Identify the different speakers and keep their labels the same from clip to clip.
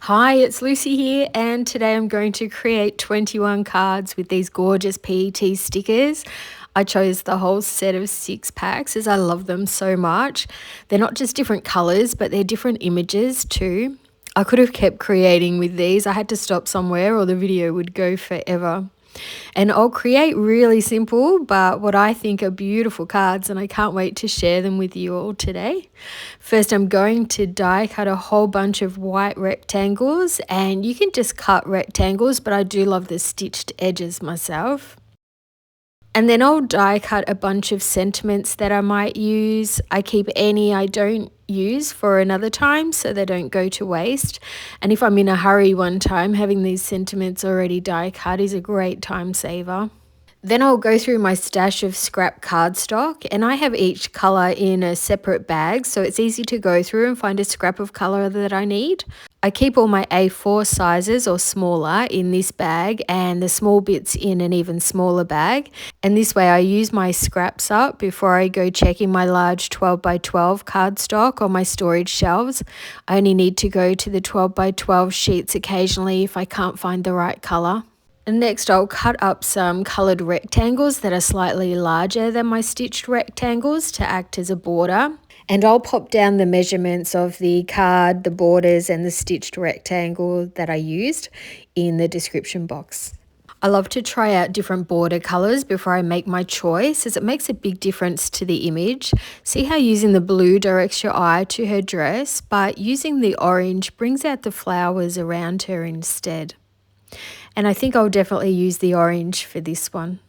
Speaker 1: Hi, it's Lucy here, and today I'm going to create 21 cards with these gorgeous PET stickers. I chose the whole set of 6 packs as I love them so much. They're not just different colors, but they're different images too. I could have kept creating with these. I had to stop somewhere or the video would go forever. And I'll create really simple, but what I think are beautiful cards, and I can't wait to share them with you all today. First, I'm going to die cut a whole bunch of white rectangles, and you can just cut rectangles, but I do love the stitched edges myself. And then I'll die cut a bunch of sentiments that I might use. I keep any I don't use for another time so they don't go to waste. And if I'm in a hurry one time, having these sentiments already die cut is a great time saver. Then I'll go through my stash of scrap cardstock, and I have each colour in a separate bag, so it's easy to go through and find a scrap of colour that I need. I keep all my A4 sizes or smaller in this bag and the small bits in an even smaller bag, and this way I use my scraps up before I go checking my large 12 by 12 cardstock on my storage shelves. I only need to go to the 12 by 12 sheets occasionally if I can't find the right colour. And next I'll cut up some coloured rectangles that are slightly larger than my stitched rectangles to act as a border. And I'll pop down the measurements of the card, the borders and the stitched rectangle that I used in the description box. I love to try out different border colours before I make my choice, as it makes a big difference to the image. See how using the blue directs your eye to her dress, but using the orange brings out the flowers around her instead. And I think I'll definitely use the orange for this one.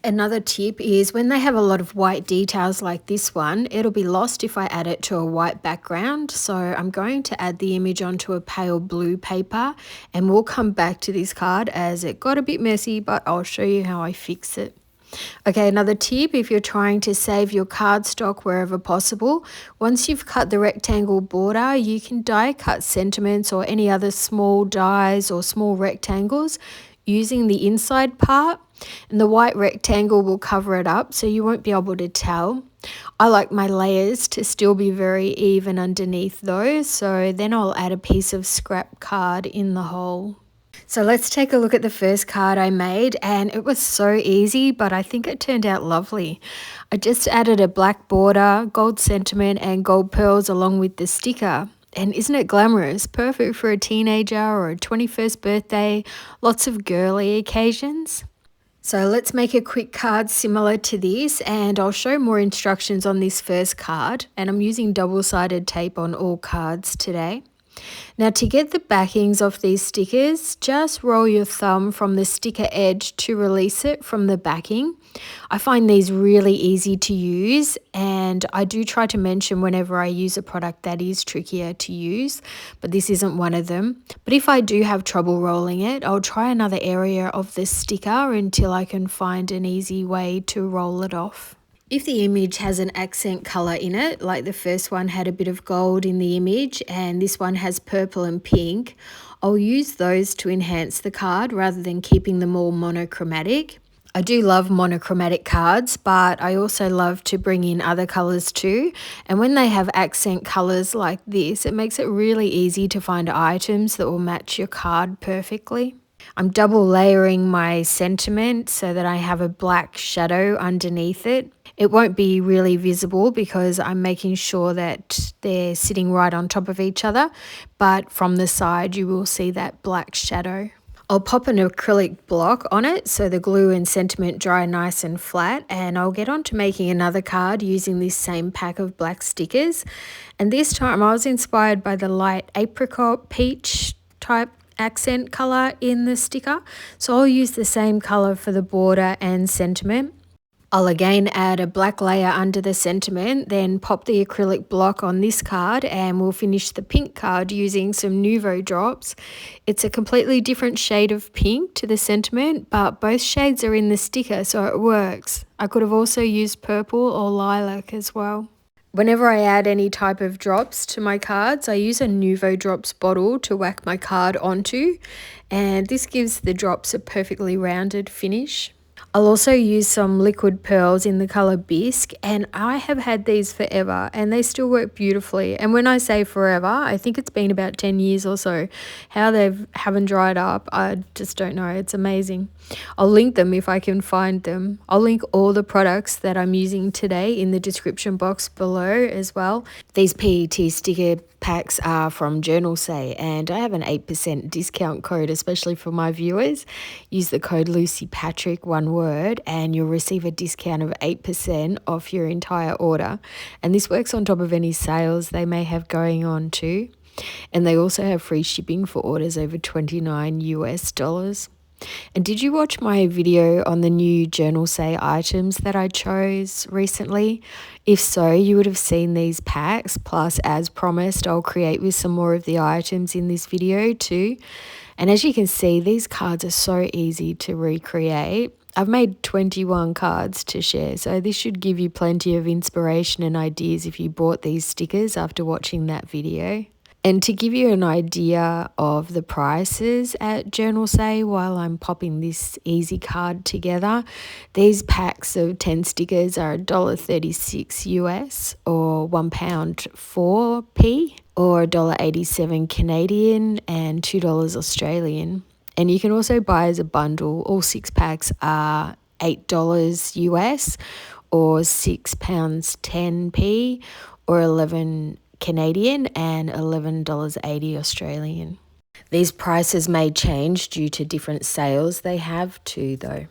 Speaker 1: Another tip is when they have a lot of white details like this one, it'll be lost if I add it to a white background. So I'm going to add the image onto a pale blue paper, and we'll come back to this card as it got a bit messy, but I'll show you how I fix it. Okay, another tip, if you're trying to save your cardstock wherever possible, once you've cut the rectangle border, you can die cut sentiments or any other small dies or small rectangles using the inside part, and the white rectangle will cover it up so you won't be able to tell. I like my layers to still be very even underneath though, so then I'll add a piece of scrap card in the hole. So let's take a look at the first card I made, and it was so easy, but I think it turned out lovely. I just added a black border, gold sentiment and gold pearls along with the sticker. And isn't it glamorous? Perfect for a teenager or a 21st birthday, lots of girly occasions. So let's make a quick card similar to this, and I'll show more instructions on this first card, and I'm using double-sided tape on all cards today. Now, to get the backings off these stickers, just roll your thumb from the sticker edge to release it from the backing. I find these really easy to use, and I do try to mention whenever I use a product that is trickier to use, but this isn't one of them. But if I do have trouble rolling it, I'll try another area of the sticker until I can find an easy way to roll it off. If the image has an accent colour in it, like the first one had a bit of gold in the image and this one has purple and pink, I'll use those to enhance the card rather than keeping them all monochromatic. I do love monochromatic cards, but I also love to bring in other colours too. And when they have accent colours like this, it makes it really easy to find items that will match your card perfectly. I'm double layering my sentiment so that I have a black shadow underneath it. It won't be really visible because I'm making sure that they're sitting right on top of each other, but from the side you will see that black shadow. I'll pop an acrylic block on it so the glue and sentiment dry nice and flat, and I'll get on to making another card using this same pack of black stickers. And this time I was inspired by the light apricot peach type accent colour in the sticker, so I'll use the same colour for the border and sentiment. I'll again add a black layer under the sentiment, then pop the acrylic block on this card, and we'll finish the pink card using some Nuvo drops. It's a completely different shade of pink to the sentiment, but both shades are in the sticker, so it works. I could have also used purple or lilac as well. Whenever I add any type of drops to my cards, I use a Nuvo Drops bottle to whack my card onto, and this gives the drops a perfectly rounded finish. I'll also use some liquid pearls in the color Bisque, and I have had these forever and they still work beautifully. And when I say forever, I think it's been about 10 years or so. How they haven't dried up, I just don't know. It's amazing. I'll link them if I can find them. I'll link all the products that I'm using today in the description box below as well. These PET sticker packs are from Journalsay, and I have an 8% discount code, especially for my viewers. Use the code LucyPatrick, one word, and you'll receive a discount of 8% off your entire order. And this works on top of any sales they may have going on too. And they also have free shipping for orders over $29 US. And did you watch my video on the new Journalsay items that I chose recently? If so, you would have seen these packs, plus as promised, I'll create with some more of the items in this video too. And as you can see, these cards are so easy to recreate. I've made 21 cards to share, so this should give you plenty of inspiration and ideas if you bought these stickers after watching that video. And to give you an idea of the prices at Journalsay while I'm popping this easy card together, these packs of 10 stickers are $1.36 US or £1 4p or $1.87 Canadian and $2 Australian. And you can also buy as a bundle. All 6 packs are $8 US or £6 10p or 11 Canadian and $11.80 Australian. These prices may change due to different sales they have too though.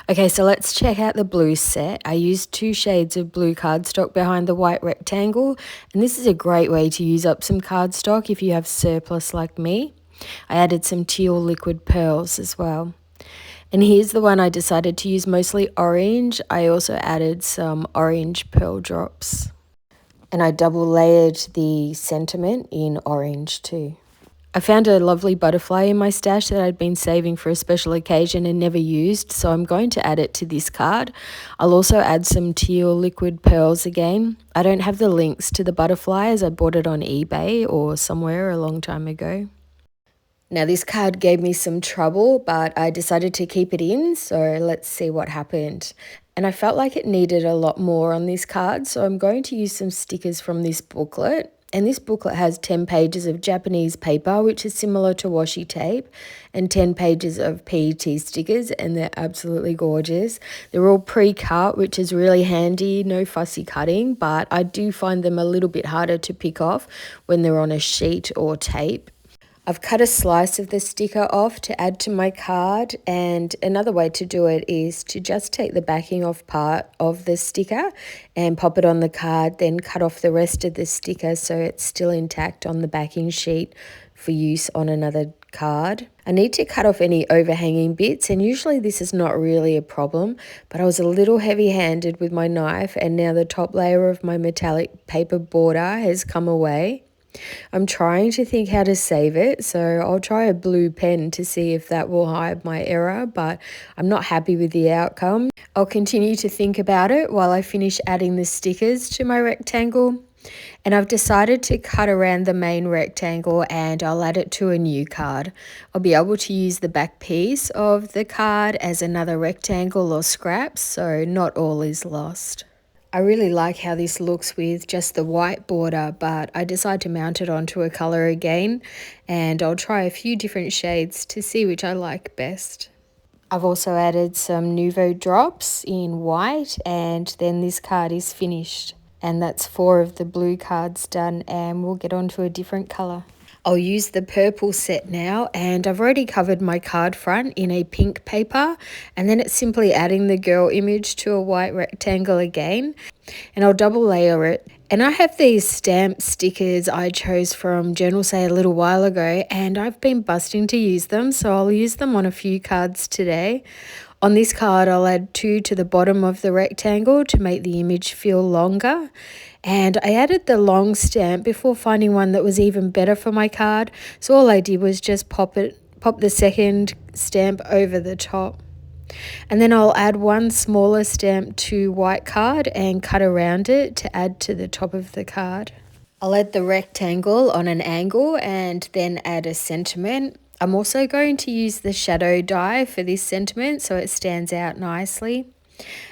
Speaker 1: Okay, so let's check out the blue set. I used 2 shades of blue cardstock behind the white rectangle, and this is a great way to use up some cardstock if you have surplus like me. I added some teal liquid pearls as well. And here's the one I decided to use mostly orange. I also added some orange pearl drops. And I double layered the sentiment in orange too. I found a lovely butterfly in my stash that I'd been saving for a special occasion and never used, so I'm going to add it to this card. I'll also add some teal liquid pearls again. I don't have the links to the butterfly as I bought it on eBay or somewhere a long time ago. Now this card gave me some trouble, but I decided to keep it in, so let's see what happened. And I felt like it needed a lot more on this card, so I'm going to use some stickers from this booklet. And this booklet has 10 pages of Japanese paper, which is similar to washi tape, and 10 pages of PET stickers, and they're absolutely gorgeous. They're all pre-cut, which is really handy, no fussy cutting, but I do find them a little bit harder to pick off when they're on a sheet or tape. I've cut a slice of the sticker off to add to my card, and another way to do it is to just take the backing off part of the sticker and pop it on the card, then cut off the rest of the sticker so it's still intact on the backing sheet for use on another card. I need to cut off any overhanging bits, and usually this is not really a problem, but I was a little heavy-handed with my knife, and now the top layer of my metallic paper border has come away. I'm trying to think how to save it, so I'll try a blue pen to see if that will hide my error, but I'm not happy with the outcome. I'll continue to think about it while I finish adding the stickers to my rectangle. And I've decided to cut around the main rectangle and I'll add it to a new card. I'll be able to use the back piece of the card as another rectangle or scraps, so not all is lost. I really like how this looks with just the white border, but I decided to mount it onto a colour again, and I'll try a few different shades to see which I like best. I've also added some Nouveau drops in white, and then this card is finished. And that's 4 of the blue cards done, and we'll get on to a different colour. I'll use the purple set now, and I've already covered my card front in a pink paper, and then it's simply adding the girl image to a white rectangle again, and I'll double layer it. And I have these stamp stickers I chose from Journalsay a little while ago, and I've been busting to use them, so I'll use them on a few cards today. On this card, I'll add 2 to the bottom of the rectangle to make the image feel longer. And I added the long stamp before finding one that was even better for my card. So all I did was just pop the second stamp over the top. And then I'll add 1 smaller stamp to white card and cut around it to add to the top of the card. I'll add the rectangle on an angle and then add a sentiment. I'm also going to use the shadow die for this sentiment so it stands out nicely.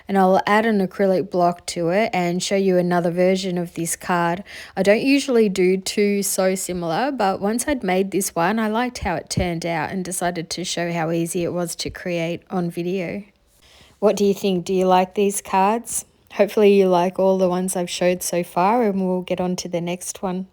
Speaker 1: And I'll add an acrylic block to it and show you another version of this card. I don't usually do two so similar, but once I'd made this one, I liked how it turned out and decided to show how easy it was to create on video. What do you think? Do you like these cards? Hopefully you like all the ones I've showed so far, and we'll get on to the next one.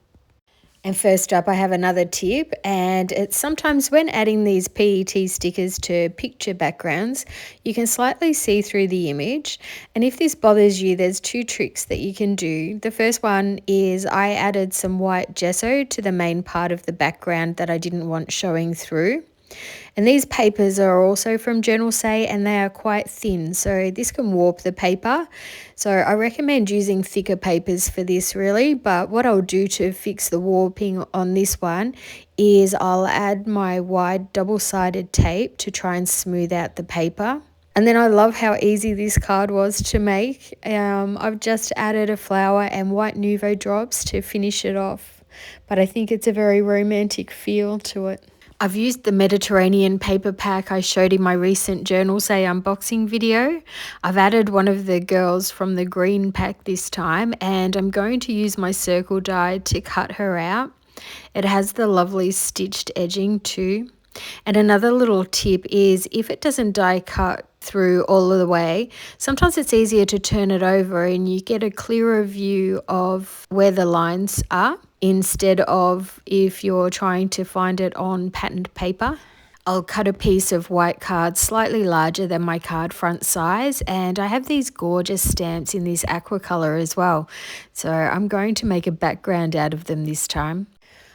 Speaker 1: And first up, I have another tip, and it's sometimes when adding these PET stickers to picture backgrounds, you can slightly see through the image. And if this bothers you, there's two tricks that you can do. The first one is I added some white gesso to the main part of the background that I didn't want showing through. And these papers are also from Journalsay and they are quite thin, so this can warp the paper. So I recommend using thicker papers for this really, but what I'll do to fix the warping on this one is I'll add my wide double-sided tape to try and smooth out the paper. And then I love how easy this card was to make. I've just added a flower and white Nouveau drops to finish it off, but I think it's a very romantic feel to it. I've used the Mediterranean paper pack I showed in my recent Journalsay unboxing video. I've added one of the girls from the green pack this time, and I'm going to use my circle die to cut her out. It has the lovely stitched edging too. And another little tip is if it doesn't die cut through all of the way, sometimes it's easier to turn it over and you get a clearer view of where the lines are instead of if you're trying to find it on patterned paper. I'll cut a piece of white card slightly larger than my card front size, and I have these gorgeous stamps in this aqua colour as well, so I'm going to make a background out of them this time.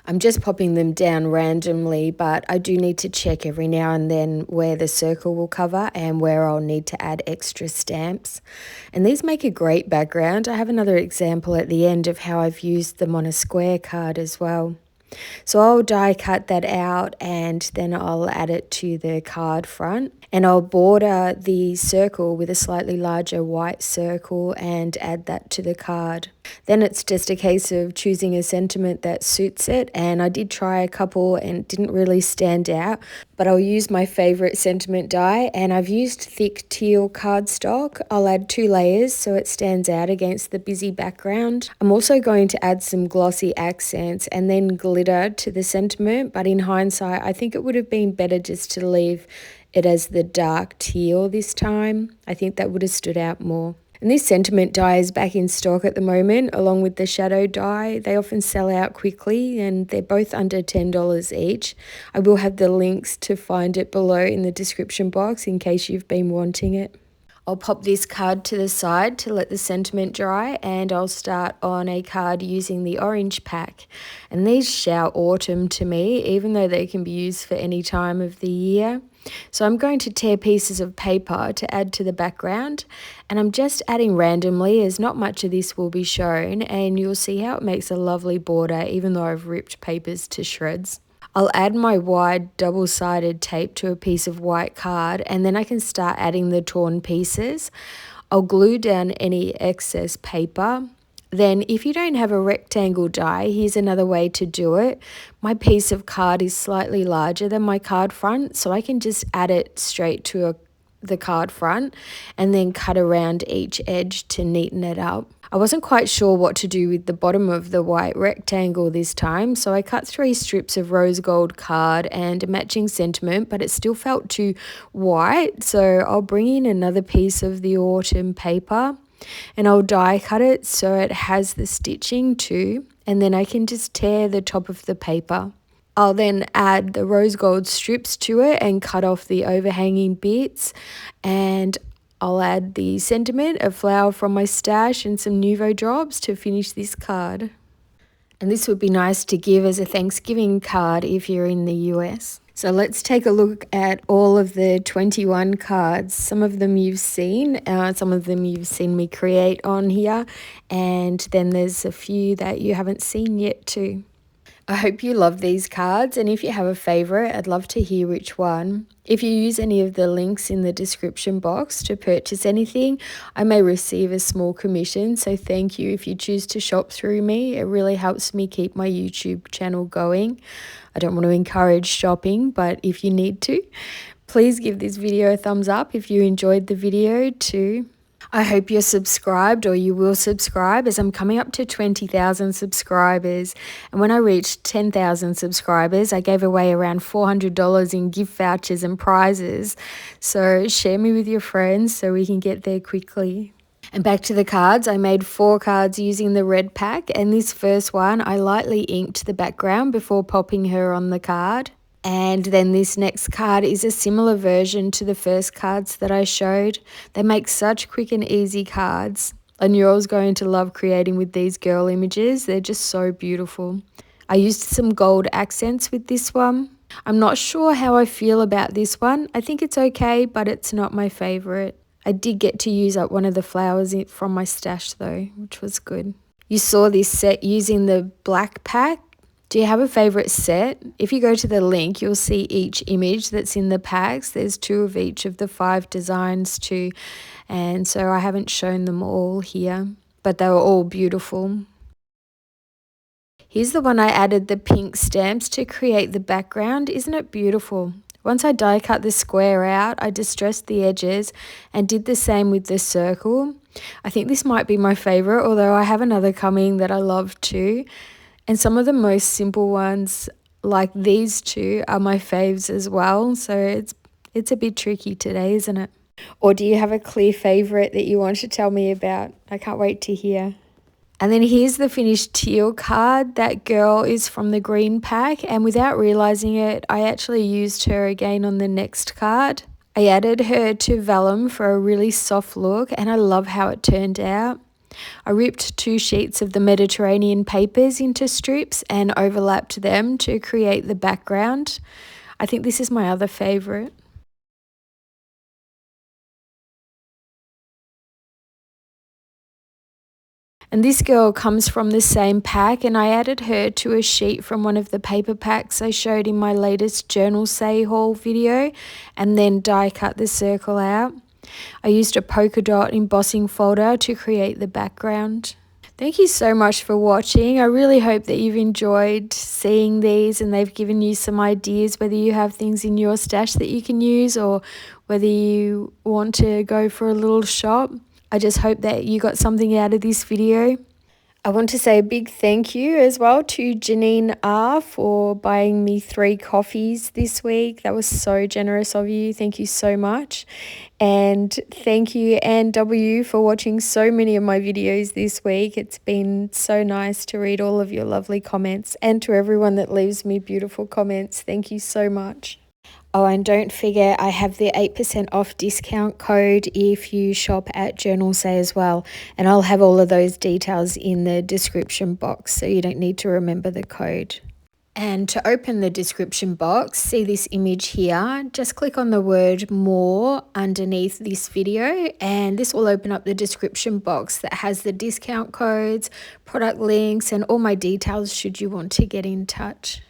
Speaker 1: I'm just popping them down randomly, but I do need to check every now and then where the circle will cover and where I'll need to add extra stamps. And these make a great background. I have another example at the end of how I've used them on a square card as well. So I'll die cut that out and then I'll add it to the card front, and I'll border the circle with a slightly larger white circle and add that to the card. Then it's just a case of choosing a sentiment that suits it, and I did try a couple and it didn't really stand out, but I'll use my favourite sentiment die, and I've used thick teal cardstock. I'll add 2 layers so it stands out against the busy background. I'm also going to add some glossy accents and then glitter to the sentiment, but in hindsight I think it would have been better just to leave it as the dark teal this time. I think that would have stood out more. And this sentiment die is back in stock at the moment along with the shadow die. They often sell out quickly and they're both under $10 each. I will have the links to find it below in the description box in case you've been wanting it. I'll pop this card to the side to let the sentiment dry, and I'll start on a card using the orange pack. And these shout autumn to me, even though they can be used for any time of the year. So I'm going to tear pieces of paper to add to the background, and I'm just adding randomly as not much of this will be shown, and you'll see how it makes a lovely border even though I've ripped papers to shreds. I'll add my wide double-sided tape to a piece of white card, and then I can start adding the torn pieces. I'll glue down any excess paper. Then if you don't have a rectangle die, here's another way to do it. My piece of card is slightly larger than my card front, so I can just add it straight to the card front and then cut around each edge to neaten it up. I wasn't quite sure what to do with the bottom of the white rectangle this time, so I cut 3 strips of rose gold card and a matching sentiment, but it still felt too white, so I'll bring in another piece of the autumn paper and I'll die cut it so it has the stitching too, and then I can just tear the top of the paper. I'll then add the rose gold strips to it and cut off the overhanging bits, and I'll add the sentiment, a flower from my stash and some Nouveau drops to finish this card. And this would be nice to give as a Thanksgiving card if you're in the US. So let's take a look at all of the 21 cards. Some of them you've seen, some of them you've seen me create on here, and then there's a few that you haven't seen yet too. I hope you love these cards, and if you have a favourite, I'd love to hear which one. If you use any of the links in the description box to purchase anything, I may receive a small commission, so thank you if you choose to shop through me. It really helps me keep my YouTube channel going. I don't want to encourage shopping, but if you need to, please give this video a thumbs up if you enjoyed the video too. I hope you're subscribed, or you will subscribe, as I'm coming up to 20,000 subscribers. And when I reached 10,000 subscribers, I gave away around $400 in gift vouchers and prizes. So share me with your friends so we can get there quickly. And back to the cards, I made 4 cards using the red pack, and this first one I lightly inked the background before popping her on the card. And then this next card is a similar version to the first cards that I showed. They make such quick and easy cards. I knew I was going to love creating with these girl images. They're just so beautiful. I used some gold accents with this one. I'm not sure how I feel about this one. I think it's okay, but it's not my favourite. I did get to use up one of the flowers from my stash though, which was good. You saw this set using the black pack. Do you have a favourite set? If you go to the link, you'll see each image that's in the packs. There's 2 of each of the 5 designs too. And so I haven't shown them all here, but they were all beautiful. Here's the one I added the pink stamps to create the background. Isn't it beautiful? Once I die cut the square out, I distressed the edges and did the same with the circle. I think this might be my favourite, although I have another coming that I love too. And some of the most simple ones, like these 2, are my faves as well. So it's a bit tricky today, isn't it? Or do you have a clear favourite that you want to tell me about? I can't wait to hear. And then here's the finished teal card. That girl is from the green pack, and without realising it, I actually used her again on the next card. I added her to Vellum for a really soft look, and I love how it turned out. I ripped 2 sheets of the Mediterranean papers into strips and overlapped them to create the background. I think this is my other favourite. And this girl comes from the same pack, and I added her to a sheet from one of the paper packs I showed in my latest Journalsay haul video, and then die cut the circle out. I used a polka dot embossing folder to create the background. Thank you so much for watching. I really hope that you've enjoyed seeing these and they've given you some ideas, whether you have things in your stash that you can use or whether you want to go for a little shop. I just hope that you got something out of this video. I want to say a big thank you as well to Janine R for buying me 3 coffees this week. That was so generous of you. Thank you so much. And thank you, Anne W, for watching so many of my videos this week. It's been so nice to read all of your lovely comments, and to everyone that leaves me beautiful comments. Thank you so much. Oh, and don't forget, I have the 8% off discount code if you shop at Journalsay as well. And I'll have all of those details in the description box, so you don't need to remember the code. And to open the description box, see this image here, just click on the word more underneath this video, and this will open up the description box that has the discount codes, product links, and all my details should you want to get in touch.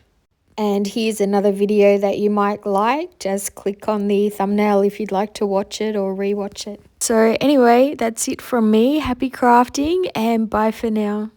Speaker 1: And here's another video that you might like. Just click on the thumbnail if you'd like to watch it or rewatch it. So anyway, that's it from me. Happy crafting and bye for now.